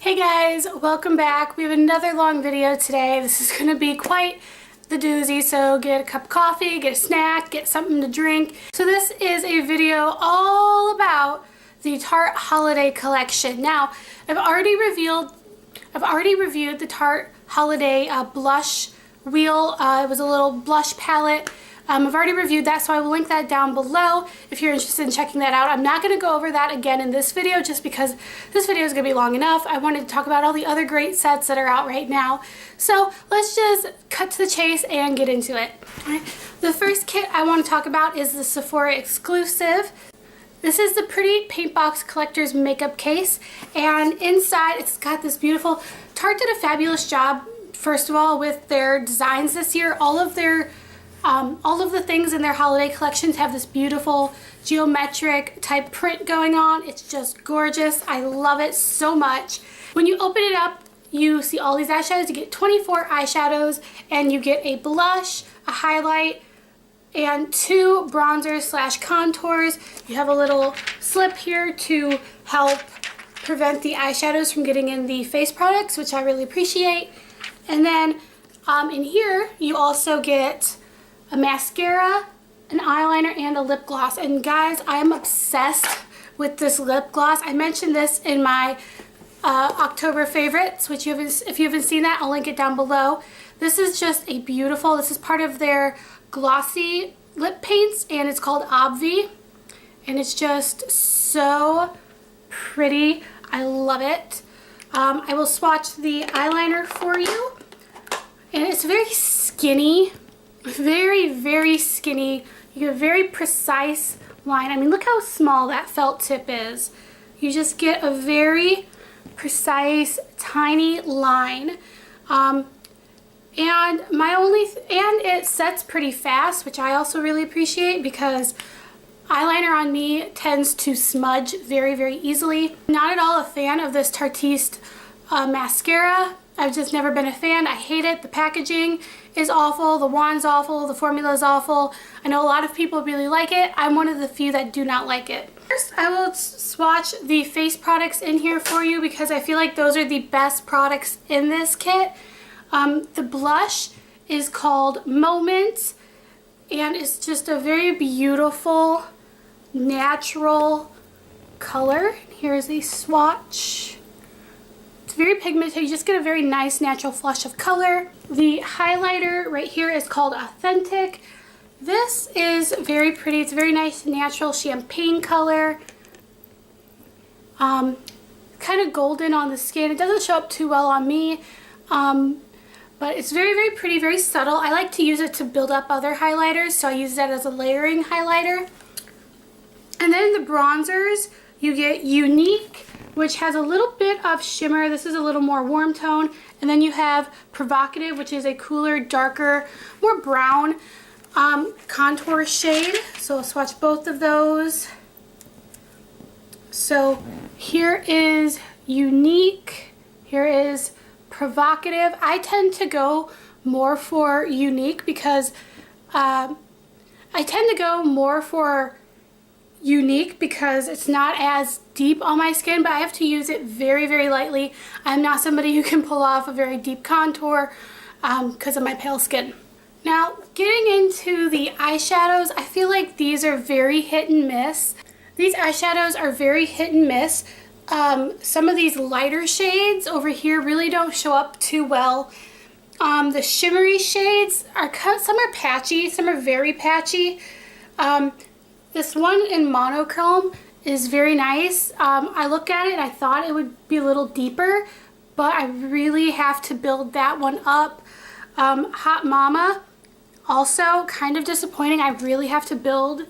Hey guys, welcome back. We have another long video today. This is going to be quite the doozy, so get a cup of coffee, get a snack, get something to drink. So this is a video all about the Tarte holiday collection. Now, I've already reviewed the Tarte holiday blush wheel. It was a little blush palette. I've already reviewed that, so I will link that down below if you're interested in checking that out. I'm not going to go over that again in this video just because this video is going to be long enough. I wanted to talk about all the other great sets that are out right now. So let's just cut to the chase and get into it. All right. The first kit I want to talk about is the Sephora exclusive. This is the Pretty Paint Box Collector's Makeup Case, and inside it's got this beautiful... Tarte did a fabulous job, first of all, with their designs this year. All of the things in their holiday collections have this beautiful geometric type print going on. It's just gorgeous. I love it so much. When you open it up, you see all these eyeshadows. You get 24 eyeshadows, and you get a blush, a highlight, and 2 bronzers slash contours. You have a little slip here to help prevent the eyeshadows from getting in the face products, which I really appreciate. And then in here, you also get a mascara, an eyeliner, and a lip gloss. And guys, I am obsessed with this lip gloss. I mentioned this in my October favorites, which if you haven't seen that, I'll link it down below. This is just a beautiful, this is part of their glossy lip paints, and it's called Obvi. And it's just so pretty. I love it. I will swatch the eyeliner for you. And it's very skinny. Very, very skinny. You get a very precise line. I mean, look how small that felt tip is. You just get a very precise, tiny line. And it sets pretty fast, which I also really appreciate because eyeliner on me tends to smudge very, very easily. Not at all a fan of this Tartiste mascara. I've just never been a fan. I hate it. The packaging is awful. The wand's awful. The formula is awful. I know a lot of people really like it. I'm one of the few that do not like it. First, I will swatch the face products in here for you because I feel like those are the best products in this kit. The blush is called Moment, and it's just a very beautiful, natural color. Here's a swatch. It's very pigmented. You just get a very nice natural flush of color. The highlighter right here is called Authentic. This is very pretty. It's a very nice natural champagne color. Kind of golden on the skin. It doesn't show up too well on me. But it's very, very pretty, very subtle. I like to use it to build up other highlighters, so I use that as a layering highlighter. And then the bronzers, you get Unique, which has a little bit of shimmer. This is a little more warm tone. And then you have Provocative, which is a cooler, darker, more brown contour shade. So I'll swatch both of those. So here is Unique. Here is Provocative. I tend to go more for Unique because it's not as deep on my skin, but I have to use it very, very lightly. I'm not somebody who can pull off a very deep contour because of my pale skin. Now, getting into the eyeshadows, I feel like these are very hit and miss. These eyeshadows are very hit and miss. Some of these lighter shades over here really don't show up too well. The shimmery shades some are patchy, some are very patchy. This one in monochrome is very nice. I look at it and I thought it would be a little deeper, but I really have to build that one up. Hot Mama, also kind of disappointing. I really have to build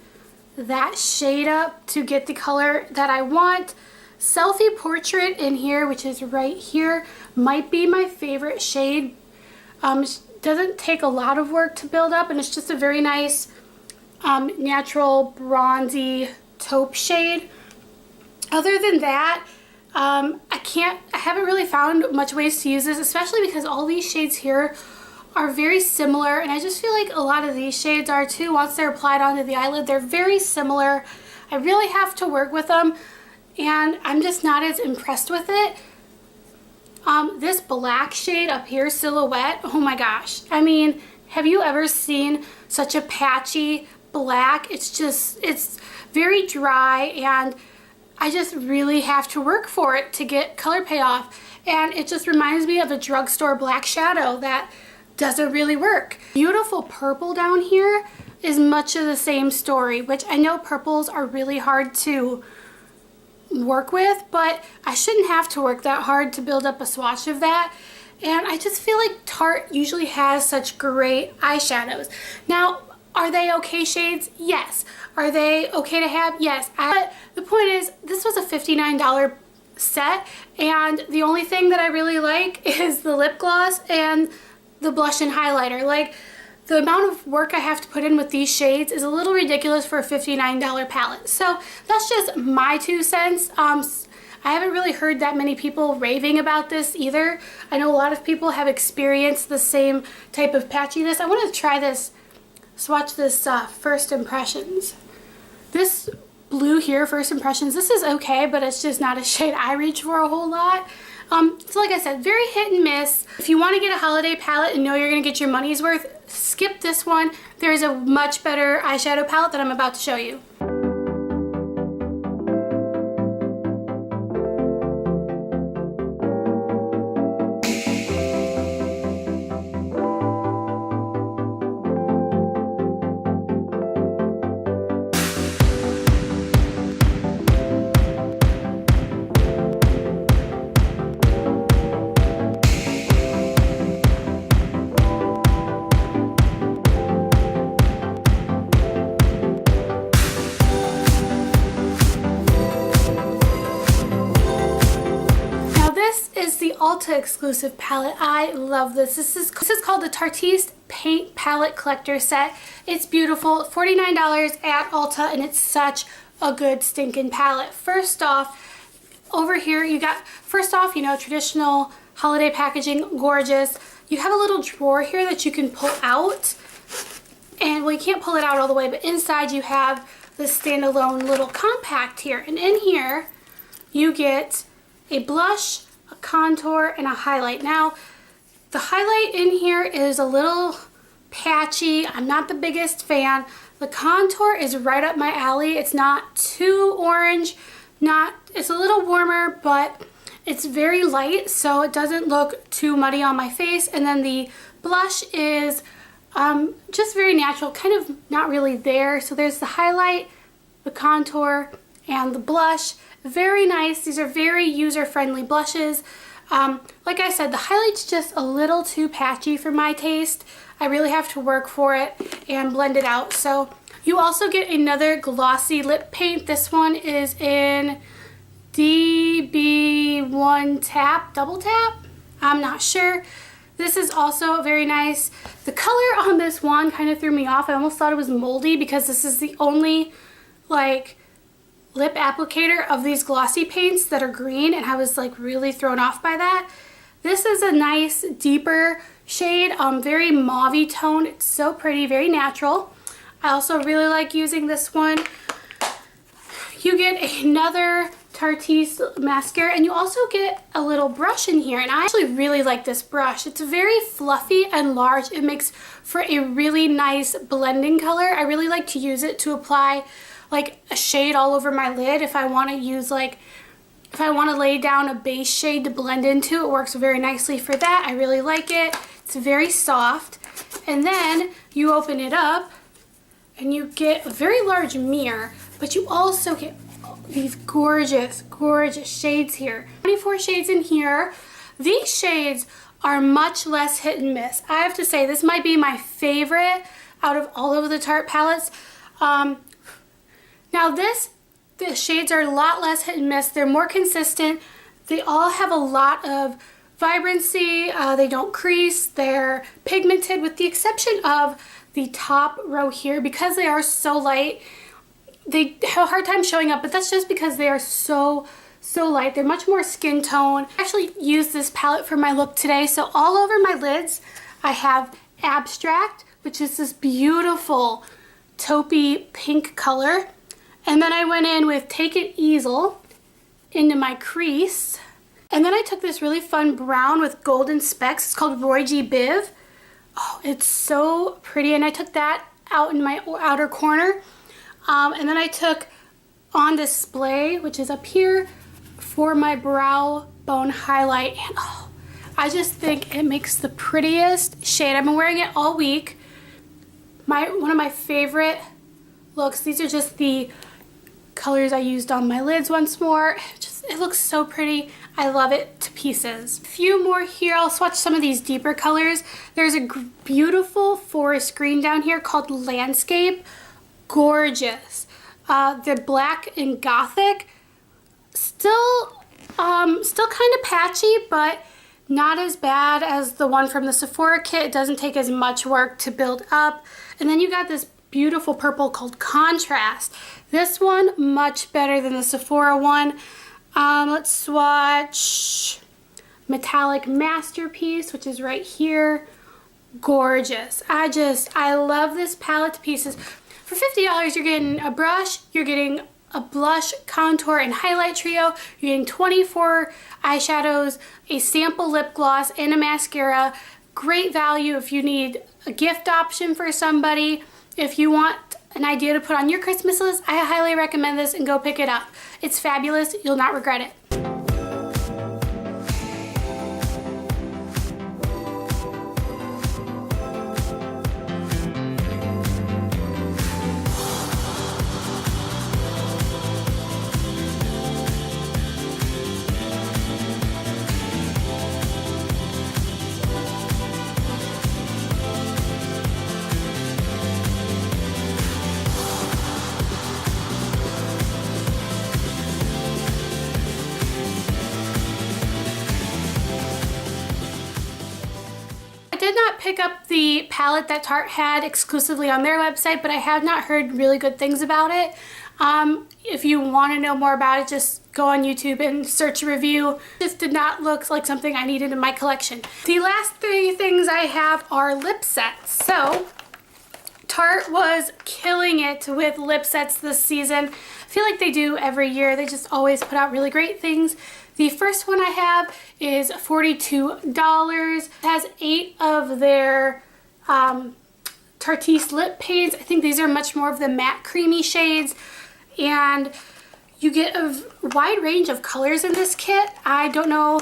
that shade up to get the color that I want. Selfie Portrait in here, which is right here, might be my favorite shade. It doesn't take a lot of work to build up, and it's just a very nice natural bronzy taupe shade. Other than that, I haven't really found much ways to use this, especially because all these shades here are very similar, and I just feel like a lot of these shades are too. Once they're applied onto the eyelid, they're very similar. I really have to work with them, and I'm just not as impressed with it. This black shade up here, Silhouette, oh my gosh. I mean, have you ever seen such a patchy black? It's very dry, and I just really have to work for it to get color payoff. And it just reminds me of a drugstore black shadow that doesn't really work. Beautiful purple down here is much of the same story, which I know purples are really hard to work with, but I shouldn't have to work that hard to build up a swatch of that. And I just feel like Tarte usually has such great eyeshadows. Now, are they okay shades? Yes. Are they okay to have? Yes. But the point is, this was a $59 set, and the only thing that I really like is the lip gloss and the blush and highlighter. Like, the amount of work I have to put in with these shades is a little ridiculous for a $59 palette. So that's just my 2 cents. I haven't really heard that many people raving about this either. I know a lot of people have experienced the same type of patchiness. I want to try this, swatch this First Impressions. This blue here, First Impressions, this is okay, but it's just not a shade I reach for a whole lot. So like I said, very hit and miss. If you want to get a holiday palette and know you're going to get your money's worth, skip this one. There's a much better eyeshadow palette that I'm about to show you. Ulta exclusive palette. I love this. This is called the Tarte Paint Palette Collector Set. It's beautiful. $49 at Ulta, and it's such a good stinking palette. First off, over here you got, you know, traditional holiday packaging, gorgeous. You have a little drawer here that you can pull out, and well, you can't pull it out all the way, but inside you have this standalone little compact here, and in here you get a blush, a contour, and a highlight. Now, the highlight in here is a little patchy. I'm not the biggest fan. The contour is right up my alley. It's not too orange, it's a little warmer, but it's very light, so it doesn't look too muddy on my face. And then the blush is just very natural, kind of not really there. So there's the highlight, the contour, and the blush. Very nice. These are very user-friendly blushes. Like I said, the highlight's just a little too patchy for my taste. I really have to work for it and blend it out. So you also get another glossy lip paint. This one is in DB1 Tap, Double Tap? I'm not sure. This is also very nice. The color on this one kind of threw me off. I almost thought it was moldy because this is the only, like, lip applicator of these glossy paints that are green, and I was like really thrown off by that. This is a nice deeper shade, very mauve-y tone. It's so pretty, very natural. I also really like using this one. You get another Tarte mascara, and you also get a little brush in here, and I actually really like this brush. It's very fluffy and large. It makes for a really nice blending color. I really like to use it to apply like a shade all over my lid. If I want to use, like, if I want to lay down a base shade to blend into, it works very nicely for that. I really like it. It's very soft. And then you open it up and you get a very large mirror, but you also get these gorgeous, gorgeous shades here. 24 shades in here. These shades are much less hit and miss. I have to say, this might be my favorite out of all of the Tarte palettes. Now the shades are a lot less hit and miss. They're more consistent. They all have a lot of vibrancy. They don't crease. They're pigmented with the exception of the top row here. Because they are so light, they have a hard time showing up, but that's just because they are so light. They're much more skin tone. I actually used this palette for my look today. So all over my lids, I have Abstract, which is this beautiful taupey pink color. And then I went in with Take It Easel into my crease. And then I took this really fun brown with golden specks. It's called Roy G. Biv. Oh, it's so pretty. And I took that out in my outer corner. And then I took On Display, which is up here, for my brow bone highlight. And oh, I just think it makes the prettiest shade. I've been wearing it all week. One of my favorite looks. These are just the colors I used on my lids once more. It looks so pretty. I love it to pieces. A few more here. I'll swatch some of these deeper colors. There's a beautiful forest green down here called Landscape. Gorgeous. The black and gothic. Still kind of patchy, but not as bad as the one from the Sephora kit. It doesn't take as much work to build up. And then you got this beautiful purple called Contrast. This one, much better than the Sephora one. Let's swatch Metallic Masterpiece, which is right here. Gorgeous. I love this palette to pieces. For $50, you're getting a brush, you're getting a blush, contour, and highlight trio. You're getting 24 eyeshadows, a sample lip gloss, and a mascara. Great value if you need a gift option for somebody. If you want an idea to put on your Christmas list, I highly recommend this and go pick it up. It's fabulous. You'll not regret it. I did not pick up the palette that Tarte had exclusively on their website, but I have not heard really good things about it. If you want to know more about it, just go on YouTube and search a review. This did not look like something I needed in my collection. The last three things I have are lip sets. So Tarte was killing it with lip sets this season. I feel like they do every year. They just always put out really great things. The first one I have is $42. It has 8 of their Tarte lip paints. I think these are much more of the matte creamy shades. And you get a wide range of colors in this kit. I don't know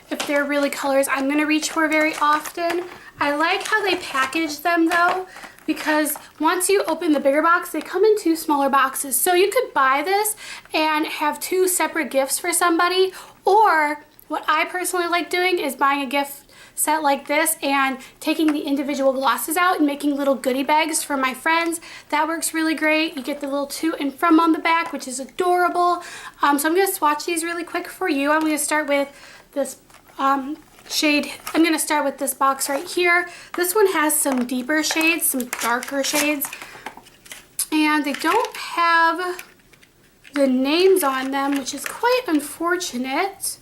if they're really colors I'm going to reach for very often. I like how they package them though, because once you open the bigger box, they come in 2 smaller boxes. So you could buy this and have 2 separate gifts for somebody, or what I personally like doing is buying a gift set like this and taking the individual glosses out and making little goodie bags for my friends. That works really great. You get the little to and from on the back, which is adorable. So I'm going to swatch these really quick for you. I'm going to start with this shade. I'm going to start with this box right here. This one has some deeper shades, some darker shades, and they don't have the names on them, which is quite unfortunate.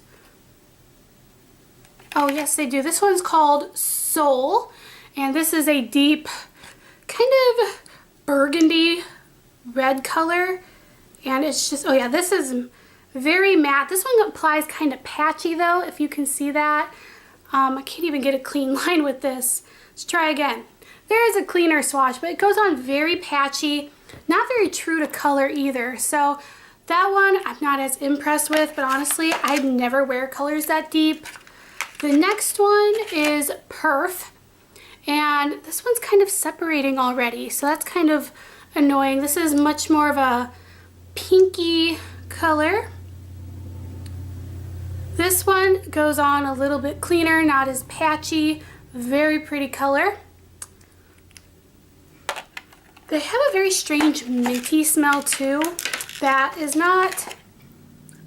Oh yes, they do. This one's called Soul, and this is a deep kind of burgundy red color, and it's just, oh yeah, this is very matte. This one applies kind of patchy though, if you can see that. I can't even get a clean line with this. Let's try again. There is a cleaner swatch, but it goes on very patchy, not very true to color either. So that one I'm not as impressed with, but honestly, I'd never wear colors that deep. The next one is Perf, and this one's kind of separating already, so that's kind of annoying. This is much more of a pinky color. This one goes on a little bit cleaner, not as patchy, very pretty color. They have a very strange minty smell too. That is not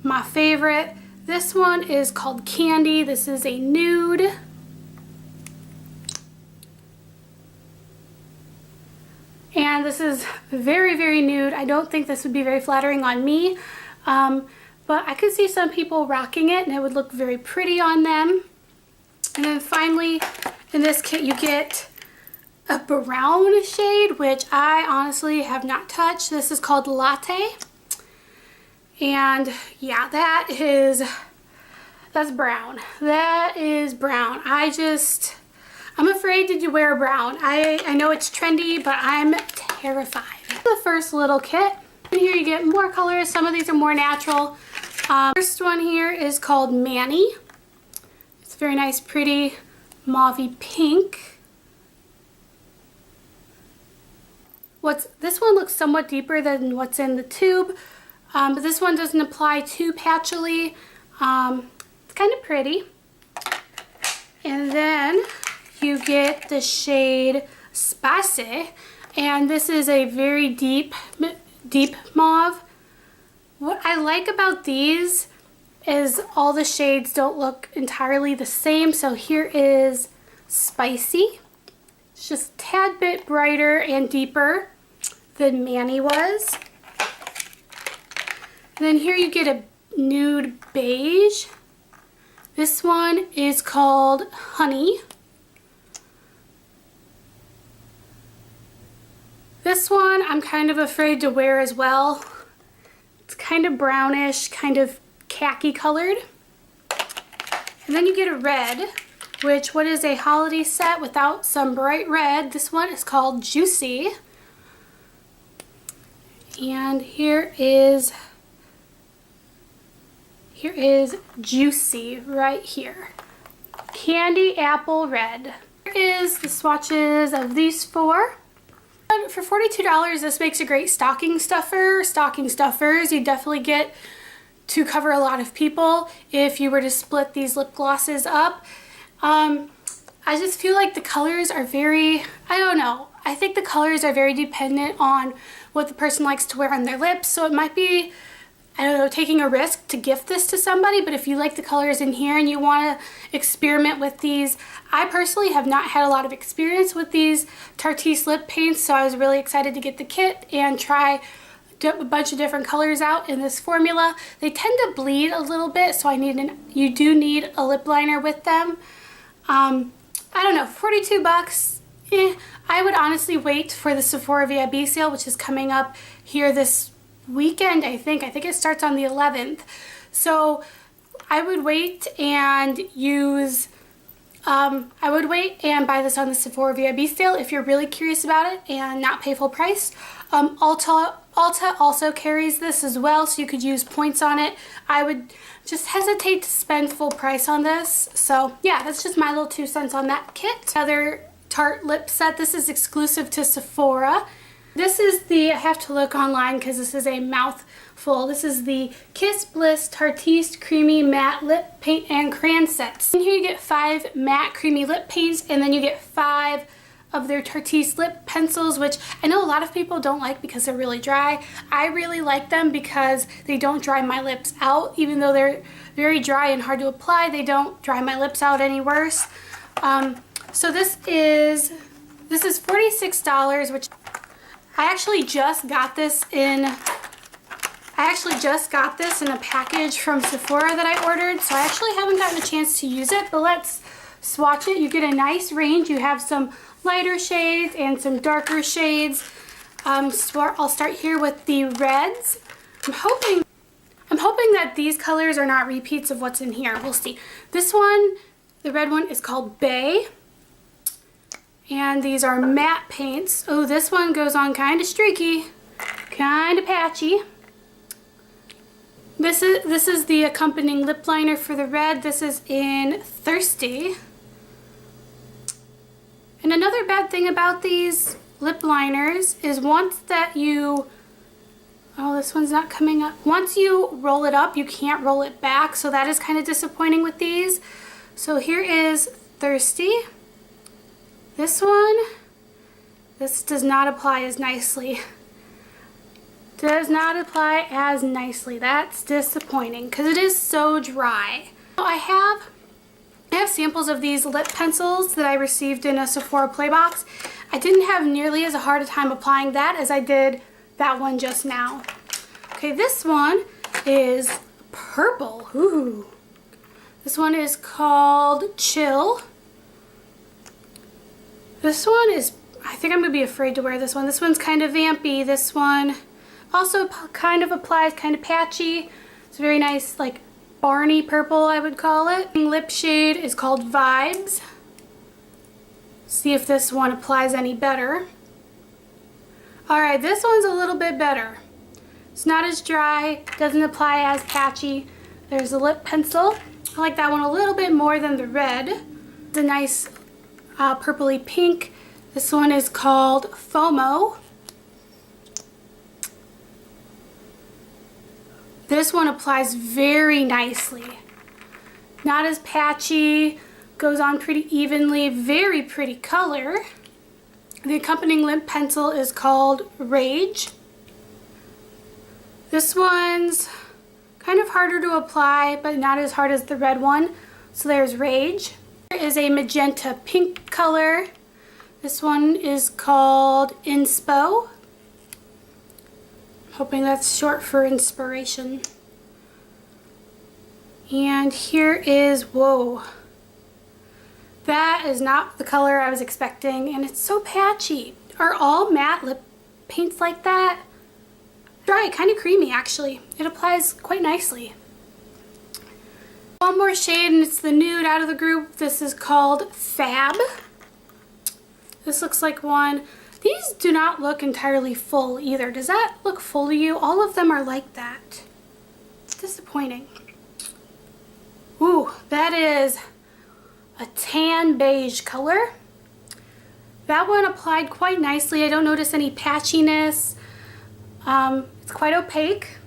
my favorite. This one is called Candy. This is a nude. And this is very, very nude. I don't think this would be very flattering on me. But I could see some people rocking it and it would look very pretty on them. And then finally, in this kit, you get a brown shade, which I honestly have not touched. This is called Latte. And yeah, that is That's brown. That is brown. I'm afraid to wear brown. I know it's trendy, but I'm terrified. The first little kit. And here you get more colors. Some of these are more natural. First one here is called Manny. It's very nice, pretty mauvey pink. This one looks somewhat deeper than what's in the tube, but this one doesn't apply too patchily. It's kind of pretty. And then you get the shade Space, and this is a very deep mauve. What I like about these is all the shades don't look entirely the same. So here is Spicy. It's just a tad bit brighter and deeper than Manny was. And then here you get a nude beige. This one is called Honey. This one I'm kind of afraid to wear as well. It's kind of brownish, kind of khaki colored. And then you get a red, which what is a holiday set without some bright red. This one is called Juicy. And here is Juicy right here. Candy Apple Red. Here is the swatches of these four. For $42, this makes a great stocking stuffer. Stocking stuffers you definitely get to cover a lot of people if you were to split these lip glosses up. I just feel like the colors are very, I don't know. I think the colors are very dependent on what the person likes to wear on their lips. So it might be, I don't know, taking a risk to gift this to somebody. But if you like the colors in here and you want to experiment with these, I personally have not had a lot of experience with these Tarte lip paints. So I was really excited to get the kit and try a bunch of different colors out in this formula. They tend to bleed a little bit, so you do need a lip liner with them. I don't know, 42 bucks. I would honestly wait for the Sephora VIB sale, which is coming up here this weekend, I think. I think it starts on the 11th. So I would wait and buy this on the Sephora VIB sale if you're really curious about it and not pay full price. Ulta also carries this as well, so you could use points on it. I would just hesitate to spend full price on this. So yeah, that's just my little 2 cents on that kit. Another Tarte lip set. This is exclusive to Sephora. This is I have to look online because this is a mouthful. This is the Kiss Bliss Tarte Creamy Matte Lip Paint and Crayon Sets. And here you get 5 matte creamy lip paints, and then you get 5 of their Tarte lip pencils, which I know a lot of people don't like because they're really dry. I really like them because they don't dry my lips out. Even though they're very dry and hard to apply, they don't dry my lips out any worse. So this is $46, which I actually just got this in a package from Sephora that I ordered, so I actually haven't gotten a chance to use it, but let's swatch it. You get a nice range. You have some lighter shades and some darker shades. So I'll start here with the reds. I'm hoping that these colors are not repeats of what's in here. We'll see. This one, the red one, is called Bay. And these are matte paints. Oh, this one goes on kind of streaky, kind of patchy. This is the accompanying lip liner for the red. This is in Thirsty. And another bad thing about these lip liners is once you roll it up, you can't roll it back. So that is kind of disappointing with these. So here is Thirsty. This does not apply as nicely. Does not apply as nicely. That's disappointing because it is so dry. I have samples of these lip pencils that I received in a Sephora Playbox. I didn't have nearly as hard a time applying that as I did that one just now. Okay, this one is purple. Ooh. This one is called Chill. This one is, I think I'm going to be afraid to wear this one. This one's kind of vampy. This one also kind of applies, kind of patchy. It's very nice, like Barney purple, I would call it. Lip shade is called Vibes. See if this one applies any better. Alright, this one's a little bit better. It's not as dry, doesn't apply as patchy. There's a lip pencil. I like that one a little bit more than the red. It's a nice purpley pink. This one is called FOMO. This one applies very nicely. Not as patchy, goes on pretty evenly, very pretty color. The accompanying lip pencil is called Rage. This one's kind of harder to apply, but not as hard as the red one. So there's Rage. There is a magenta pink color. This one is called Inspo. Hoping that's short for inspiration. And here is, whoa. That is not the color I was expecting, and it's so patchy. Are all matte lip paints like that? Dry, kind of creamy actually. It applies quite nicely. One more shade, and it's the nude out of the group. This is called Fab. This looks like one. These do not look entirely full either. Does that look full to you? All of them are like that. It's disappointing. Ooh, that is a tan beige color. That one applied quite nicely. I don't notice any patchiness. It's quite opaque.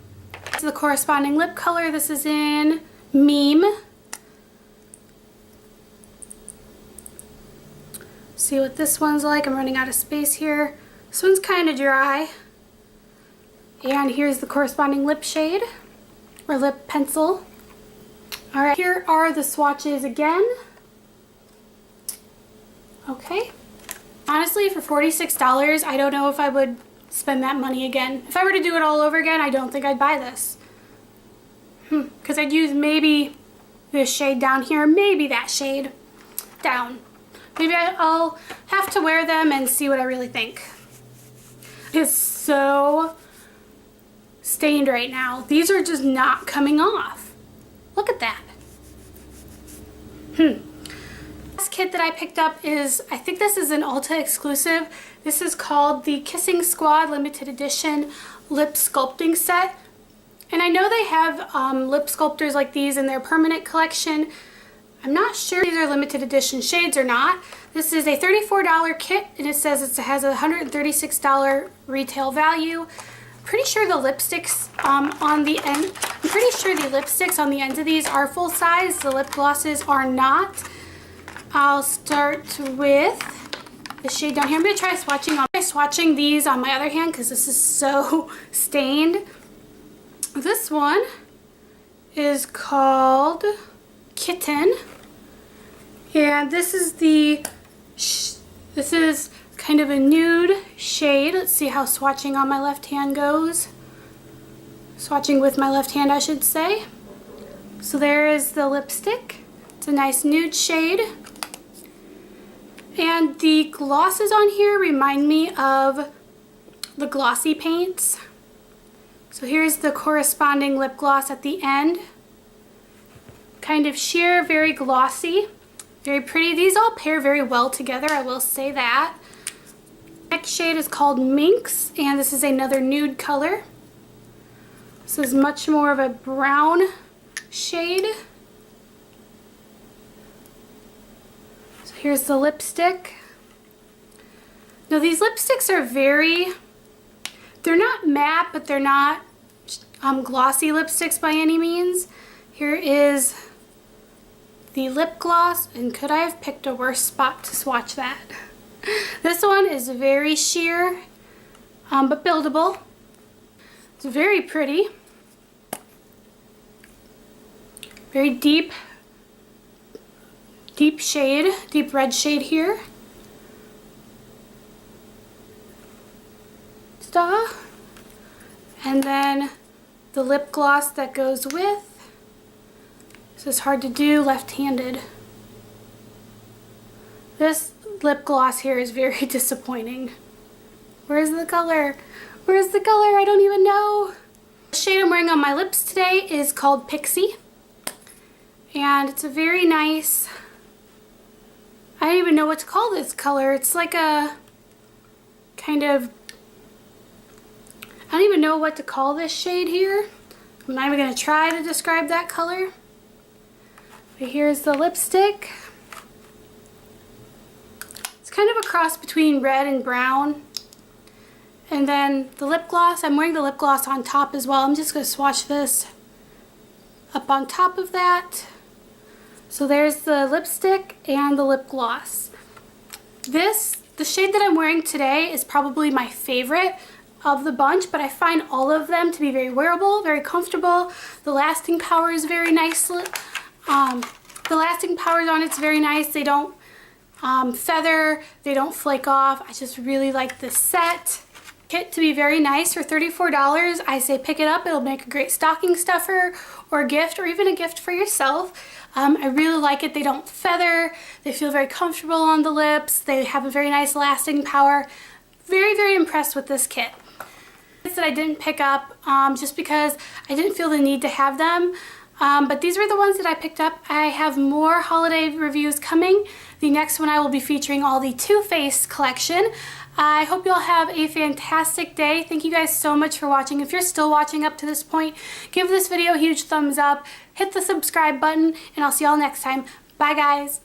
This is the corresponding lip color. This is in Meme. See what this one's like. I'm running out of space here. This one's kind of dry. And here's the corresponding lip shade, or lip pencil. Alright, here are the swatches again. Okay. Honestly, for $46, I don't know if I would spend that money again. If I were to do it all over again, I don't think I'd buy this. Because I'd use maybe this shade down here, maybe that shade down. Maybe I'll have to wear them and see what I really think. It's so stained right now. These are just not coming off. Look at that. This kit that I picked up is, I think this is an Ulta exclusive. This is called the Kissing Squad Limited Edition Lip Sculpting Set. And I know they have lip sculptors like these in their permanent collection. I'm not sure if these are limited edition shades or not. This is a $34 kit, and it says it has a $136 retail value. Pretty sure the lipsticks on the end, I'm pretty sure the lipsticks on the ends of these are full size. The lip glosses are not. I'll start with the shade down here. I'm going to try swatching these on my other hand because this is so stained. This one is called Kitten, and this is this is kind of a nude shade. Let's see how swatching on my left hand goes. Swatching with my left hand, I should say. So there is the lipstick. It's a nice nude shade. And the glosses on here remind me of the glossy paints. So here's the corresponding lip gloss at the end. Kind of sheer, very glossy, very pretty. These all pair very well together, I will say that. Next shade is called Minx, and this is another nude color. This is much more of a brown shade. So here's the lipstick. Now these lipsticks are they're not matte, but they're not glossy lipsticks by any means. Here is the lip gloss, and could I have picked a worse spot to swatch that? This one is very sheer, but buildable. It's very pretty. Very deep shade, deep red shade here. Ta-da! And then the lip gloss that goes with. This is hard to do left-handed. This lip gloss here is very disappointing. Where's the color? Where's the color? I don't even know. The shade I'm wearing on my lips today is called Pixie. And it's a very nice, I don't even know what to call this color. It's like a kind of, I don't even know what to call this shade here. I'm not even going to try to describe that color. But here's the lipstick. It's kind of a cross between red and brown. And then the lip gloss, I'm wearing the lip gloss on top as well. I'm just going to swatch this up on top of that. So there's the lipstick and the lip gloss. The shade that I'm wearing today is probably my favorite of the bunch, but I find all of them to be very wearable, very comfortable. The lasting power is very nice. The lasting power on it's very nice. They don't feather, they don't flake off. I just really like this set. Kit to be very nice. For $34, I say pick it up. It'll make a great stocking stuffer or a gift, or even a gift for yourself. I really like it. They don't feather. They feel very comfortable on the lips. They have a very nice lasting power. Very, very impressed with this kit. That I didn't pick up just because I didn't feel the need to have them. But these were the ones that I picked up. I have more holiday reviews coming. The next one I will be featuring all the Too Faced collection. I hope you all have a fantastic day. Thank you guys so much for watching. If you're still watching up to this point, give this video a huge thumbs up, hit the subscribe button, and I'll see y'all next time. Bye guys.